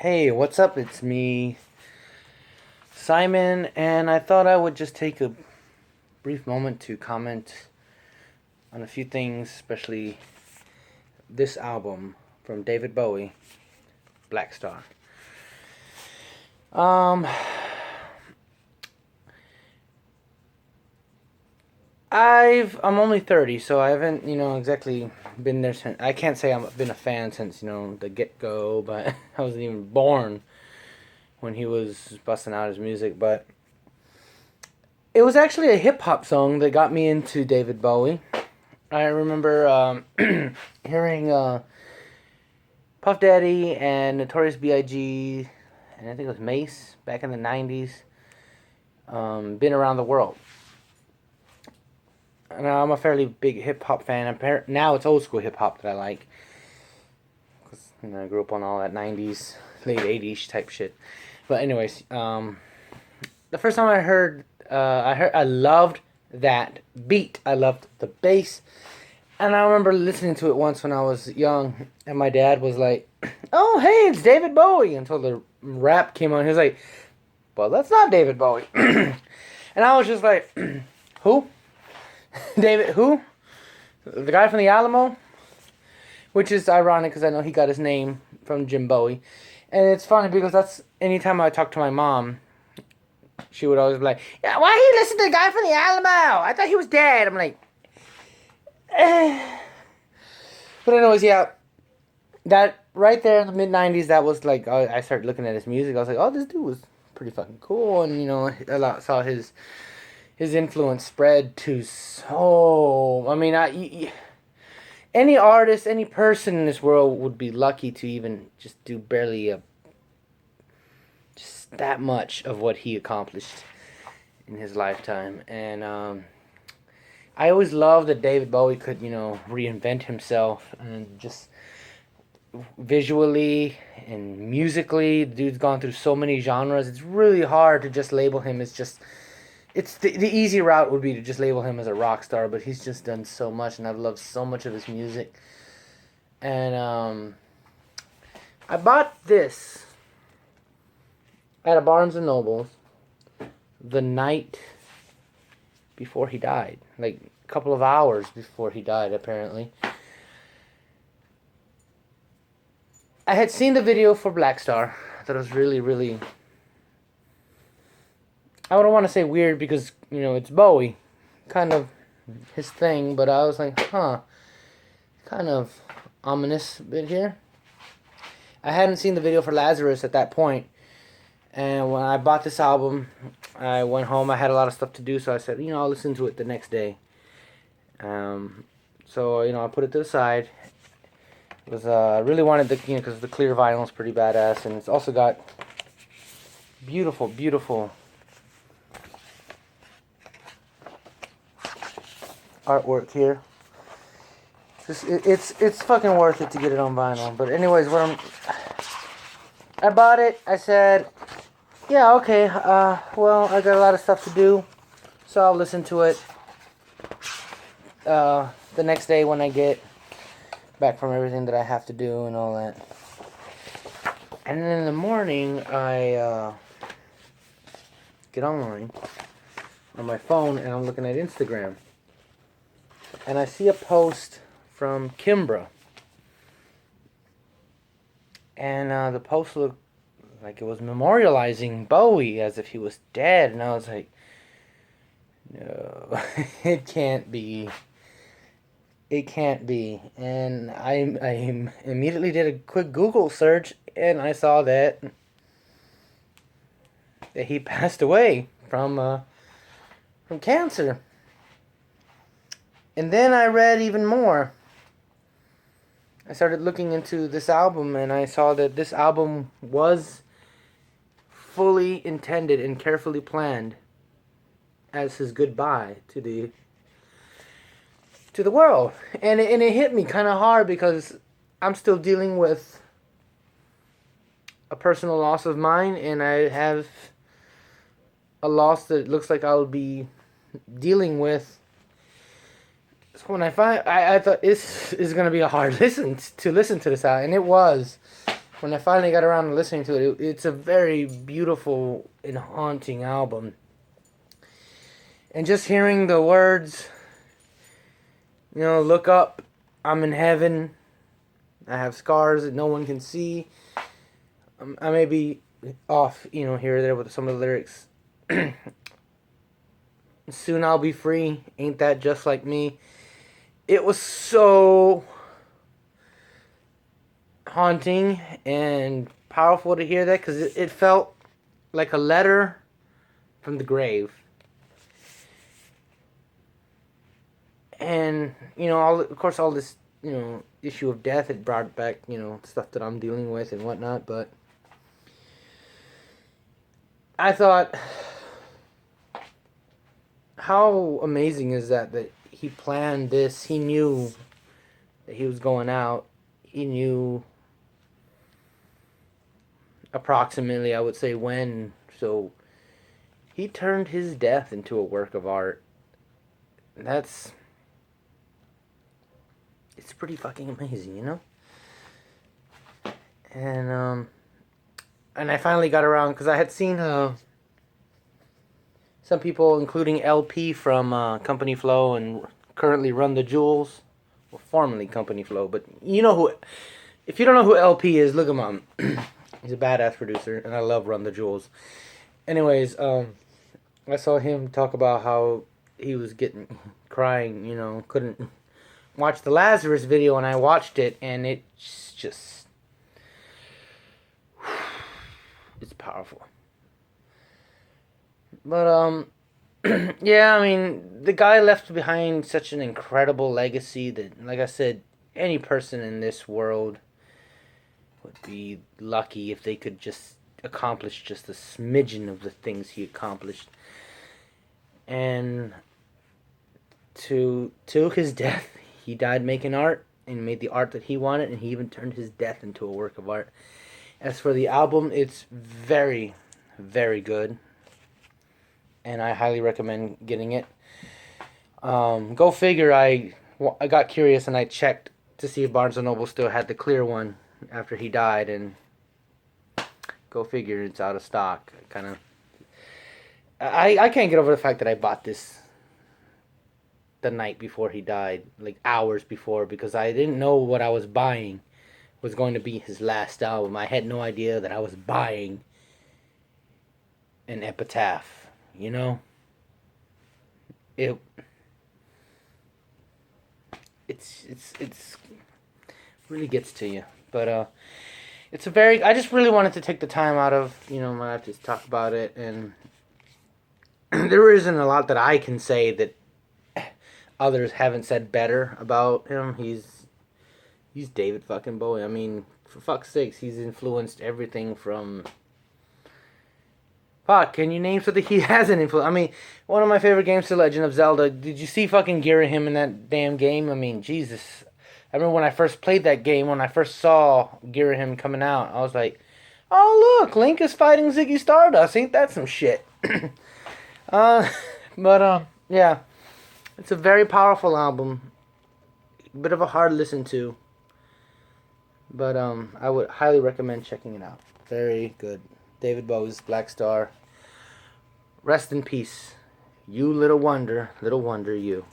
Hey, what's up? It's me, Simon, and I thought I would just take a brief moment to comment on a few things, especially this album from David Bowie, Black Star. Um, I'm only 30, so I haven't, exactly been there since. I can't say I've been a fan since, the get go, but I wasn't even born when he was busting out his music, but it was actually a hip hop song that got me into David Bowie. I remember hearing Puff Daddy and Notorious B.I.G. and I think it was Mace back in the 90s. Been around the world. Now I'm a fairly big hip hop fan. Now it's old school hip hop that I like. Because I grew up on all that 90s, late 80s type shit. But anyways, the first time I loved that beat. I loved the bass. And I remember listening to it once when I was young, and my dad was like, "Oh, hey, it's David Bowie." Until the rap came on, he was like, "Well, that's not David Bowie." And I was just like, "Who? David? Who? The guy from the Alamo?" Which is ironic because I know he got his name from Jim Bowie. And it's funny because that's anytime I talk to my mom, she would always be like, "Yeah, why you listen to the guy from the Alamo? I thought he was dead." I'm like, eh. But anyways, yeah, that right there in the mid-90s, that was like, I started looking at his music. I was like, oh, this dude was pretty fucking cool. And, saw his influence spread to so, I mean, any artist, any person in this world would be lucky to even just do barely just that much of what he accomplished in his lifetime. And I always loved that David Bowie could, reinvent himself and just visually and musically. The dude's gone through so many genres. It's really hard to just label him as just. It's the easy route would be to just label him as a rock star, but he's just done so much, and I've loved so much of his music. And I bought this at a Barnes and Noble the night before he died, like a couple of hours before he died, apparently. I had seen the video for Black Star. I thought it was really, really. I don't want to say weird because, it's Bowie. Kind of his thing, but I was like, huh. Kind of ominous a bit here. I hadn't seen the video for Lazarus at that point. And when I bought this album, I went home. I had a lot of stuff to do, so I said, I'll listen to it the next day. So, I put it to the side. It was, I really wanted because the clear vinyl is pretty badass, and it's also got beautiful, beautiful artwork here. It's fucking worth it to get it on vinyl. But anyways, I bought it. I said, yeah, okay. Well, I got a lot of stuff to do, so I'll listen to it the next day when I get back from everything that I have to do and all that. And then in the morning, I get online on my phone, and I'm looking at Instagram. And I see a post from Kimbra. And the post looked like it was memorializing Bowie as if he was dead. And I was like, no, it can't be. It can't be. And I immediately did a quick Google search, and I saw that he passed away from cancer. And then I read even more. I started looking into this album, and I saw that this album was fully intended and carefully planned as his goodbye to the world. And it hit me kind of hard because I'm still dealing with a personal loss of mine, and I have a loss that looks like I'll be dealing with. So when I thought this is going to be a hard listen to this out, and it was. when I finally got around to listening to it, it's a very beautiful and haunting album. And just hearing the words, look up, I'm in heaven, I have scars that no one can see. I may be off, here or there with some of the lyrics. Soon I'll be free, ain't that just like me? It was so haunting and powerful to hear that, because it felt like a letter from the grave. And, of course, all this, issue of death had brought back, stuff that I'm dealing with and whatnot, but I thought, how amazing is that he planned this. He knew that he was going out. He knew approximately, I would say, when. So he turned his death into a work of art. It's pretty fucking amazing, And I finally got around, because I had seen some people, including LP from Company Flow and currently Run the Jewels, well, formerly Company Flow, but if you don't know who LP is, look him up. He's a badass producer, and I love Run the Jewels. Anyways, I saw him talk about how he was crying, couldn't watch the Lazarus video, and I watched it, and it's just, it's powerful. But, yeah, I mean, the guy left behind such an incredible legacy that, like I said, any person in this world would be lucky if they could just accomplish just a smidgen of the things he accomplished. And to his death, he died making art and made the art that he wanted, and he even turned his death into a work of art. As for the album, it's very, very good, and I highly recommend getting it. Go figure, I got curious and I checked to see if Barnes & Noble still had the clear one after he died, and go figure, it's out of stock. I can't get over the fact that I bought this the night before he died, like hours before, because I didn't know what I was buying was going to be his last album. I had no idea that I was buying an epitaph, It's really gets to you. But I just really wanted to take the time out of, my life to talk about it, and there isn't a lot that I can say that others haven't said better about him. He's David fucking Bowie. I mean, for fuck's sakes, he's influenced everything from... Fuck, can you name something he hasn't influenced? I mean, one of my favorite games, The Legend of Zelda. Did you see fucking Girahim in that damn game? I mean, Jesus. I remember when I first played that game, when I first saw Girahim coming out, I was like, oh, look, Link is fighting Ziggy Stardust. Ain't that some shit? Yeah. It's a very powerful album. A bit of a hard listen to. But I would highly recommend checking it out. Very good. David Bowie's Black Star. Rest in peace. You little wonder you.